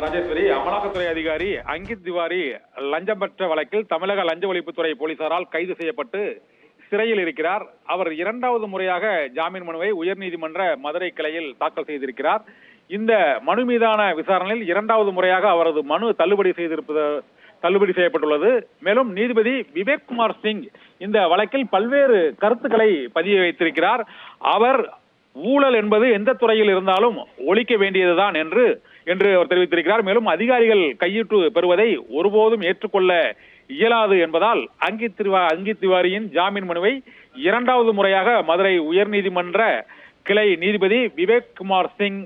ராஜேஸ்வரி, அமலாக்கத்துறை அதிகாரி அங்கித் திவாரி லஞ்சம் பெற்ற வழக்கில் தமிழக லஞ்ச ஒழிப்புத்துறை போலீசாரால் கைது செய்யப்பட்டு சிறையில் இருக்கிறார். அவர் இரண்டாவது முறையாக ஜாமீன் மனுவை உயர்நீதிமன்ற மதுரை கிளையில் தாக்கல் செய்திருக்கிறார். இந்த மனு மீதான விசாரணையில் இரண்டாவது முறையாக அவரது மனு தள்ளுபடி செய்யப்பட்டுள்ளது. மேலும் நீதிபதி விவேக் குமார் சிங் இந்த வழக்கில் பல்வேறு கருத்துக்களை பதிய வைத்திருக்கிறார். அவர் ஊழல் என்பது எந்த துறையில் இருந்தாலும் ஒழிக்க வேண்டியதுதான் என்று அவர் தெரிவித்திருக்கிறார். மேலும் அதிகாரிகள் கையூட்டு பெறுவதை ஒருபோதும் ஏற்றுக்கொள்ள இயலாது என்பதால் அங்கித் திவாரியின் ஜாமீன் மனுவை இரண்டாவது முறையாக மதுரை உயர்நீதிமன்ற கிளை நீதிபதி விவேக் குமார் சிங்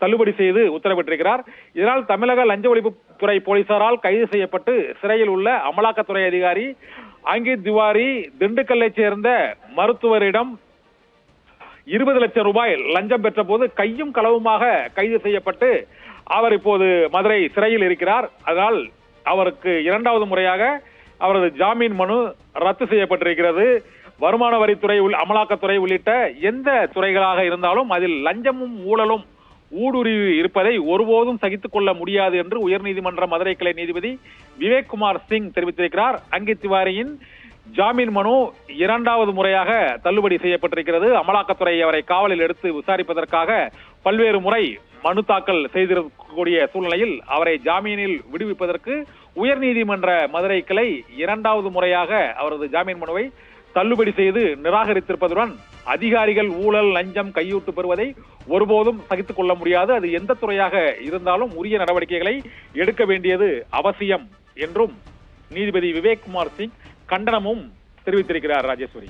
தள்ளுபடி செய்து உத்தரவிட்டிருக்கிறார். இதனால் தமிழக லஞ்ச ஒழிப்புத்துறை போலீசாரால் கைது செய்யப்பட்டு சிறையில் உள்ள அமலாக்கத்துறை அதிகாரி அங்கித் திவாரி திண்டுக்கல்லை சேர்ந்த மருத்துவரிடம் 20 லட்சம் ரூபாய் லஞ்சம் பெற்ற போது கையும் களவுமாக கைது செய்யப்பட்டு அவர் இப்போது மதுரை சிறையில் இருக்கிறார். அதனால் அவருக்கு இரண்டாவது முறையாக அவரது ஜாமீன் மனு ரத்து செய்யப்பட்டிருக்கிறது. வருமான வரித்துறை, அமலாக்கத்துறை உள்ளிட்ட எந்த துறைகளாக இருந்தாலும் அதில் லஞ்சமும் ஊழலும் ஊடுருவி இருப்பதை ஒருபோதும் சகித்துக் கொள்ள முடியாது என்று உயர்நீதிமன்ற மதுரை கிளை நீதிபதி விவேக் குமார் சிங் தெரிவித்திருக்கிறார். அங்கித் திவாரியின் ஜாமீன் மனு இரண்டாவது முறையாக தள்ளுபடி செய்யப்பட்டிருக்கிறது. அமலாக்கத்துறை அவரை காவலில் எடுத்து விசாரிப்பதற்காக பல்வேறு முறை மனு தாக்கல் செய்திருக்கக்கூடிய சூழ்நிலையில் அவரை ஜாமீனில் விடுவிப்பதற்கு உயர்நீதிமன்ற மதுரை கிளை இரண்டாவது முறையாக அவரது ஜாமீன் மனுவை தள்ளுபடி செய்து நிராகரித்திருப்பதுடன் அதிகாரிகள் ஊழல் லஞ்சம் கையூட்டு பெறுவதை ஒருபோதும் சகித்துக் கொள்ள முடியாது, அது எந்த துறையாக இருந்தாலும் உரிய நடவடிக்கைகளை எடுக்க வேண்டியது அவசியம் என்றும் நீதிபதி விவேக் குமார் சிங் கண்டனமும் தெரிவித்திருக்கிறார். ராஜேஸ்வரி.